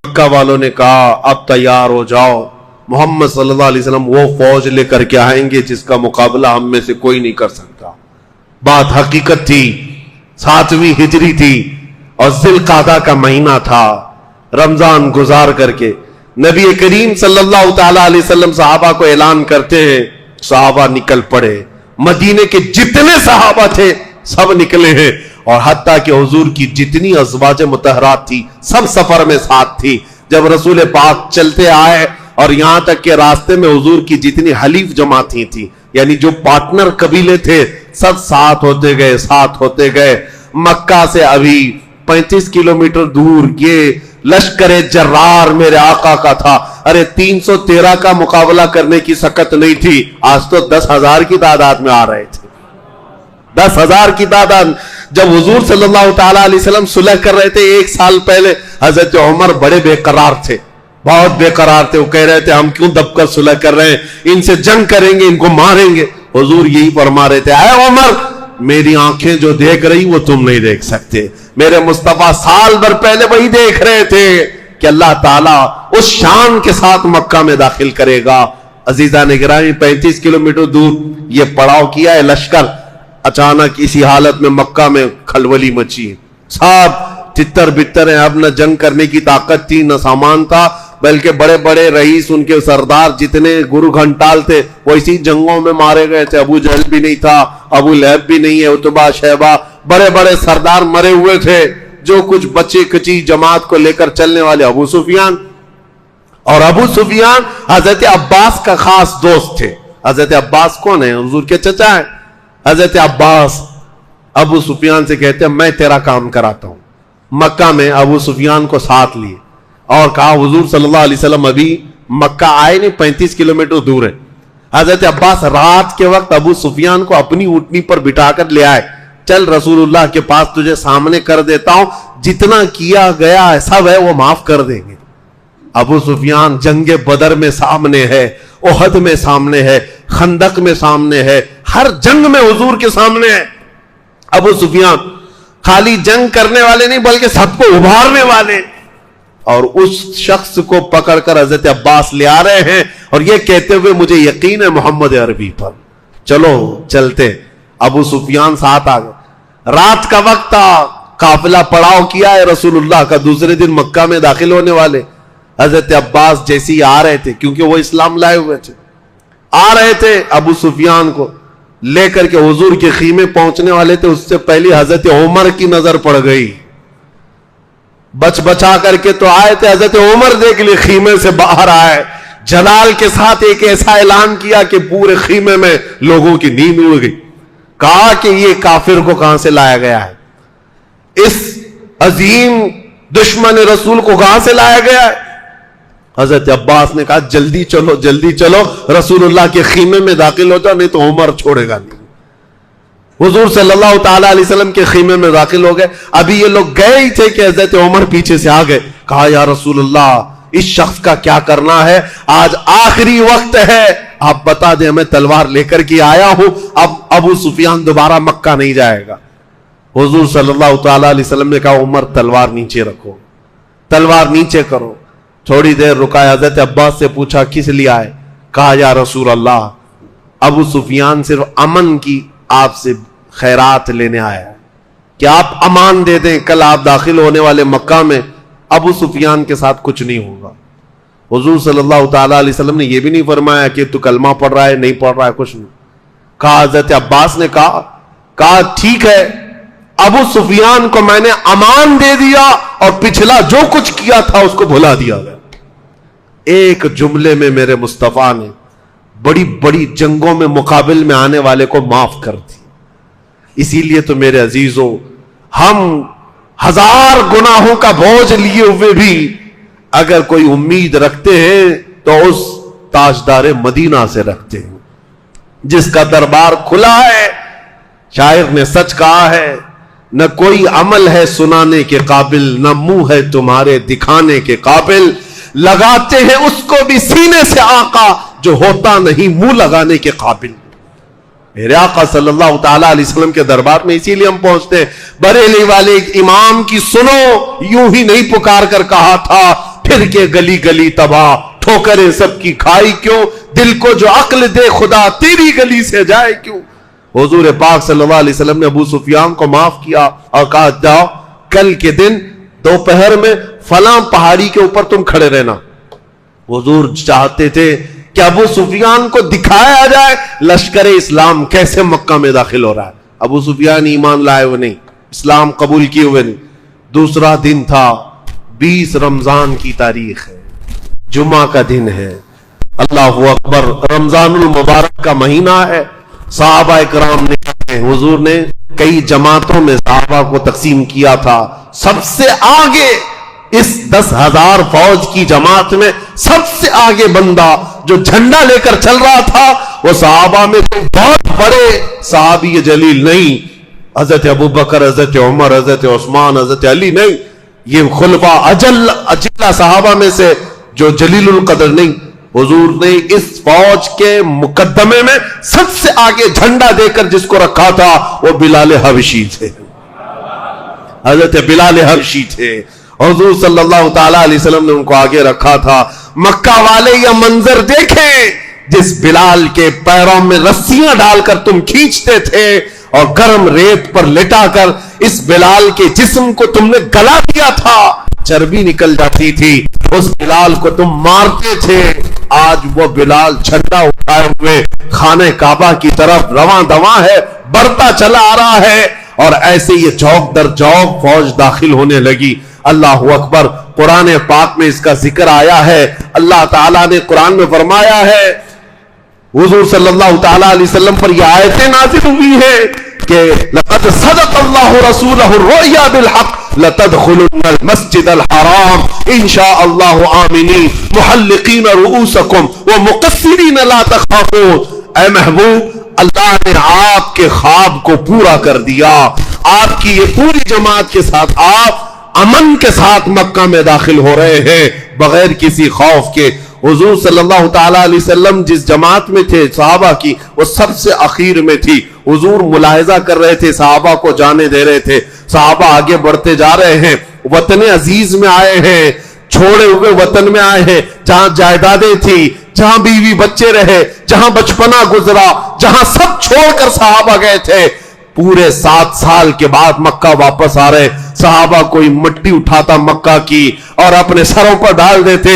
مکہ والوں نے کہا اب تیار ہو جاؤ, محمد صلی اللہ علیہ وسلم وہ فوج لے کر کے آئیں گے جس کا مقابلہ ہم میں سے کوئی نہیں کر سکتا. بات حقیقت تھی. 7ویں ہجری تھی اور ذی القعدہ کا مہینہ تھا. رمضان گزار کر کے نبی کریم صلی اللہ تعالی علیہ وسلم صحابہ کو اعلان کرتے ہیں. صحابہ نکل پڑے. مدینے کے جتنے صحابہ تھے سب نکلے ہیں, اور حتیٰ کہ حضور کی جتنی ازواج مطہرات تھی سب سفر میں ساتھ تھی. جب رسول پاک چلتے آئے اور یہاں تک کہ راستے میں حضور کی جتنی حلیف جماعتیں تھیں, یعنی جو پارٹنر قبیلے تھے, سب ساتھ ہوتے گئے. مکہ سے ابھی 35 کلومیٹر دور یہ لشکر جرار میرے آقا کا تھا. ارے 313 کا مقابلہ کرنے کی سکت نہیں تھی. آج تو 10,000 کی تعداد میں آ رہے تھے. 10,000 کی تعداد. جب حضور صلی اللہ تعالی علیہ وسلم صلح کر رہے تھے 1 سال پہلے, حضرت عمر بڑے بے قرار تھے, بہت بے قرار تھے. وہ کہہ رہے تھے ہم کیوں دب کر صلح کر رہے ہیں, ان سے جنگ کریں گے, ان کو ماریں گے. حضور یہی فرما رہے تھے, اے عمر میری آنکھیں جو دیکھ رہی وہ تم نہیں دیکھ سکتے. میرے مصطفیٰ سال بھر پہلے وہی دیکھ رہے تھے کہ اللہ تعالیٰ اس شان کے ساتھ مکہ میں داخل کرے گا. عزیزان گرامی, 35 کلومیٹر دور یہ پڑاؤ کیا ہے لشکر. اچانک اسی حالت میں مکہ میں کھلولی مچی. سب تتر بتر ہیں. اب نہ جنگ کرنے کی طاقت تھی نہ سامان تھا, بلکہ بڑے بڑے رئیس, ان کے سردار جتنے گرو گھنٹال تھے وہ اسی جنگوں میں مارے گئے تھے. ابو جہل بھی نہیں تھا, ابو لہب بھی نہیں ہے, عتبہ شیبہ, بڑے بڑے سردار مرے ہوئے تھے. جو کچھ بچی کچی جماعت کو لے کر چلنے والے ابو سفیان, اور ابو سفیان حضرت عباس کا خاص دوست تھے. حضرت عباس کون ہے؟ حضور کے چچا ہیں. حضرت عباس ابو سفیان سے کہتے ہیں میں تیرا کام کراتا ہوں. مکہ میں ابو سفیان کو ساتھ لیے اور کہا حضور صلی اللہ علیہ وسلم ابھی مکہ آئے نہیں, 35 کلومیٹر دور ہے. حضرت عباس رات کے وقت ابو سفیان کو اپنی اونٹنی پر بٹھا کر لے آئے. چل رسول اللہ کے پاس تجھے سامنے کر دیتا ہوں, جتنا کیا گیا ہے سب ہے وہ معاف کر دیں گے. ابو سفیان جنگ بدر میں سامنے ہے, احد میں سامنے ہے, خندق میں سامنے ہے, ہر جنگ میں حضور کے سامنے ہے. ابو سفیان خالی جنگ کرنے والے نہیں بلکہ سب کو ابھارنے والے. اور اس شخص کو پکڑ کر حضرت عباس لے آ رہے ہیں اور یہ کہتے ہوئے مجھے یقین ہے محمد عربی پر, چلو چلتے. ابو سفیان ساتھ آ گئے. رات کا وقت تھا, قافلہ پڑاؤ کیا ہے رسول اللہ کا, دوسرے دن مکہ میں داخل ہونے والے. حضرت عباس جیسے ہی آ رہے تھے, کیونکہ وہ اسلام لائے ہوئے تھے, آ رہے تھے ابو سفیان کو لے کر کے حضور کے خیمے پہنچنے والے تھے. اس سے پہلے حضرت عمر کی نظر پڑ گئی. بچ بچا کر کے تو آئے تھے, حضرت عمر دیکھ لیے خیمے سے باہر آئے, جلال کے ساتھ ایک ایسا اعلان کیا کہ پورے خیمے میں لوگوں کی نیند اڑ گئی. کہا کہ یہ کافر کو کہاں سے لایا گیا ہے, اس عظیم دشمن رسول کو کہاں سے لایا گیا ہے. حضرت عباس نے کہا جلدی چلو جلدی چلو, رسول اللہ کے خیمے میں داخل ہو جاؤ نہیں تو عمر چھوڑے گا نہیں. حضور صلی اللہ تعالی علیہ وسلم کے خیمے میں داخل ہو گئے. ابھی یہ لوگ گئے ہی تھے کہ حضرت عمر پیچھے سے آ گئے. کہا یا رسول اللہ اس شخص کا کیا کرنا ہے, آج آخری وقت ہے, آپ بتا دیں میں تلوار لے کر کے آیا ہوں, اب ابو سفیان دوبارہ مکہ نہیں جائے گا. حضور صلی اللہ تعالی علیہ وسلم نے کہا عمر تلوار نیچے رکھو, تلوار نیچے کرو. تھوڑی دیر رکا, حضرت عباس سے پوچھا کس لیے آئے. کہا یا رسول اللہ ابو سفیان صرف امن کی آپ سے خیرات لینے آیا ہے کہ آپ امان دے دیں, کل آپ داخل ہونے والے مکہ میں ابو سفیان کے ساتھ کچھ نہیں ہوگا. حضور صلی اللہ تعالی علیہ وسلم نے یہ بھی نہیں فرمایا کہ تو کلمہ پڑھ رہا ہے نہیں پڑھ رہا ہے, کچھ نہیں کہا. حضرت عباس نے کہا ٹھیک ہے, ابو سفیان کو میں نے امان دے دیا اور پچھلا جو کچھ کیا تھا اس کو بھلا دیا گیا. ایک جملے میں میرے مصطفیٰ نے بڑی بڑی جنگوں میں مقابل میں آنے والے کو معاف کر دی. اسی لیے تو میرے عزیزوں, ہم 1000 گناہوں کا بوجھ لیے ہوئے بھی اگر کوئی امید رکھتے ہیں تو اس تاجدار مدینہ سے رکھتے ہیں جس کا دربار کھلا ہے. شاعر نے سچ کہا ہے, نہ کوئی عمل ہے سنانے کے قابل, نہ منہ ہے تمہارے دکھانے کے قابل. لگاتے ہیں اس کو بھی سینے سے آقا جو ہوتا نہیں منہ لگانے کے قابل. میرے آقا صلی اللہ تعالی علیہ وسلم کے دربار میں اسی لیے ہم پہنچتے ہیں. بریلی والے امام کی سنو, یوں ہی نہیں پکار کر کہا تھا, پھر کے گلی گلی تباہ، ٹھوکریں سب کی کھائی کیوں، دل کو جو عقل دے خدا تیری گلی سے جائے کیوں۔ حضور پاک صلی اللہ علیہ وسلم نے ابو سفیان کو معاف کیا اور کہا جاؤ کل کے دن دوپہر میں فلاں پہاڑی کے اوپر تم کھڑے رہنا۔ حضور چاہتے تھے کہ ابو سفیان کو دکھایا جائے لشکر اسلام کیسے مکہ میں داخل ہو رہا ہے۔ ابو سفیان ایمان لائے ہوئے نہیں، اسلام قبول کیے ہوئے نہیں۔ دوسرا دن تھا، 20 رمضان کی تاریخ ہے، جمعہ کا دن ہے، اللہ اکبر، رمضان المبارک کا مہینہ ہے۔ صحابہ اکرام نے، حضور نے کئی جماعتوں میں صحابہ کو تقسیم کیا تھا، سب سے آگے اس 10,000 فوج کی جماعت میں سب سے آگے بندہ جو جھنڈا لے کر چل رہا تھا وہ صحابہ میں کوئی بہت بڑے صحابی جلیل نہیں، حضرت ابوبکر، حضرت عمر، حضرت عثمان، حضرت علی نہیں، یہ خلفاء اجلہ صحابہ میں سے جو جلیل القدر نہیں۔ حضور نے اس فوج کے مقدمے میں سب سے آگے جھنڈا دے کر جس کو رکھا تھا وہ بلال حبشی تھے، حضرت بلال حبشی تھے۔ حضور صلی اللہ تعالی علیہ وسلم نے ان کو آگے رکھا تھا۔ مکہ والے یہ منظر دیکھیں جس بلال کے پیروں میں رسیاں ڈال کر تم کھینچتے تھے اور گرم ریت پر لٹا کر اس بلال کے جسم کو تم نے گلا دیا تھا، چربی نکل جاتی تھی، اس بلال کو تم مارتے تھے۔ آج وہ بلال جھنڈا اٹھائے ہوئے خانہ کعبہ کی طرف رواں دواں ہے، بڑھتا چلا آ رہا ہے، اور ایسے یہ چوک در چوک فوج داخل ہونے لگی۔ اللہ اکبر، قرآن پاک میں اس کا ذکر آیا ہے۔ اللہ تعالیٰ نے قرآن میں فرمایا ہے، حضور صلی اللہ تعالیٰ علیہ وسلم پر یہ آیتیں نازل ہوئی ہیں کہ لقد صدق اللہ رسولہ الرؤیا بالحق لتدخلن المسجد الحرام ان شاء اللہ آمنین محلقین رؤوسکم ومقصرین لا تخافون۔ اے محبوب، اللہ نے آپ کے خواب کو پورا کر دیا، آپ کی یہ پوری جماعت کے ساتھ آپ امن کے ساتھ مکہ میں داخل ہو رہے ہیں بغیر کسی خوف کے۔ حضور صلی اللہ تعالیٰ علیہ وسلم جس جماعت میں تھے صحابہ کی، وہ سب سے اخیر میں تھی۔ حضور ملاحظہ کر رہے تھے، صحابہ کو جانے دے رہے تھے، صحابہ آگے بڑھتے جا رہے ہیں، وطن عزیز میں آئے ہیں، چھوڑے ہوئے وطن میں آئے ہیں، جہاں جائیدادیں تھی، جہاں بیوی بچے رہے، جہاں بچپنا گزرا، جہاں سب چھوڑ کر صحابہ گئے تھے۔ پورے 7 سال کے بعد مکہ واپس آ رہے، صحابہ کوئی مٹی اٹھاتا مکہ کی اور اپنے سروں پر ڈال دیتے،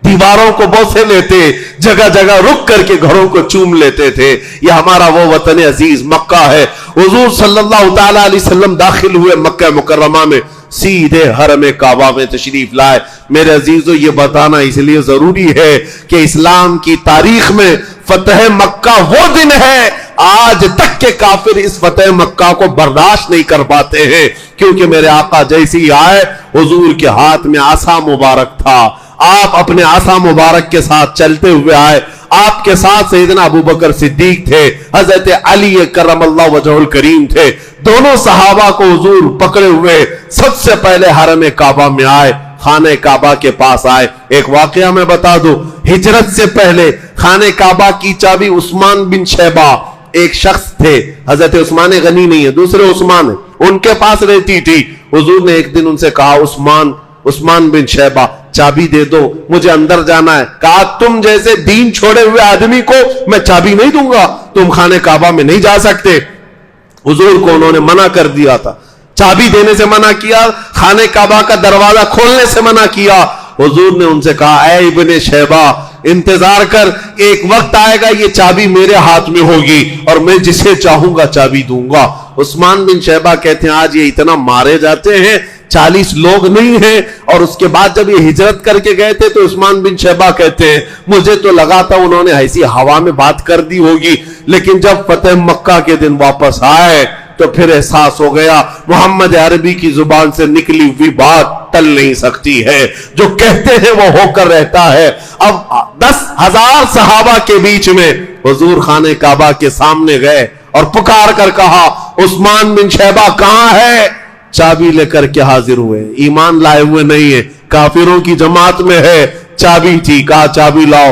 دیواروں کو بوسے لیتے، جگہ جگہ رک کر کے گھروں کو چوم لیتے تھے۔ یہ ہمارا وہ وطن عزیز مکہ ہے۔ حضور صلی اللہ تعالی علیہ وسلم داخل ہوئے مکہ مکرمہ میں، سیدھے حرم کعبہ میں تشریف لائے۔ میرے عزیزو، یہ بتانا اس لیے ضروری ہے کہ اسلام کی تاریخ میں فتح مکہ وہ دن ہے، آج تک کے کافر اس فتح مکہ کو برداشت نہیں کر پاتے ہیں، کیونکہ میرے آقا جیسی آئے، حضور کے ہاتھ میں عصا مبارک تھا، آپ اپنے عصا مبارک کے ساتھ چلتے ہوئے آئے، آپ کے ساتھ سیدنا ابوبکر صدیق تھے، حضرت علی کرم اللہ وجہہ الکریم تھے، دونوں صحابہ کو حضور پکڑے ہوئے سب سے پہلے حرم کعبہ میں آئے، خانہ کعبہ کے پاس آئے۔ ایک واقعہ میں بتا دوں، ہجرت سے پہلے خانہ کعبہ کی چابی عثمان بن شیبہ ایک شخص تھے، حضرت عثمان غنی نہیں ہے، دوسرے عثمان ہیں، ان کے پاس رہتی تھی۔ حضور نے ایک دن ان سے کہا، عثمان بن شیبہ چابی دے دو، مجھے اندر جانا ہے۔ کہا تم جیسے دین چھوڑے ہوئے آدمی کو میں چابی نہیں دوں گا، تم خانہ کعبہ میں نہیں جا سکتے۔ حضور کو انہوں نے منع کر دیا تھا، چابی دینے سے منع کیا، خانہ کعبہ کا دروازہ کھولنے سے منع کیا۔ حضور نے ان سے کہا، اے ابن شیبہ انتظار کر، ایک وقت آئے گا یہ چابی میرے ہاتھ میں ہوگی اور میں جسے چاہوں گا چابی دوں گا۔ عثمان بن شیبہ کہتے ہیں آج یہ اتنا مارے جاتے ہیں، 40 لوگ نہیں ہیں، اور اس کے بعد جب یہ ہجرت کر کے گئے تھے تو عثمان بن شیبہ کہتے ہیں مجھے تو لگا تھا انہوں نے ایسی ہوا میں بات کر دی ہوگی، لیکن جب فتح مکہ کے دن واپس آئے تو پھر احساس ہو گیا محمد عربی کی زبان سے نکلی ہوئی بات ٹل نہیں سکتی ہے، جو کہتے ہیں وہ ہو کر رہتا ہے۔ اب 10,000 صحابہ کے بیچ میں حضور خانہ کعبہ کے سامنے گئے اور پکار کر کہا، عثمان بن شیبہ کہاں ہے؟ چابی لے کر کے حاضر ہوئے، ایمان لائے ہوئے نہیں ہے، کافروں کی جماعت میں ہے، چابی تھی، کہا چابی لاؤ۔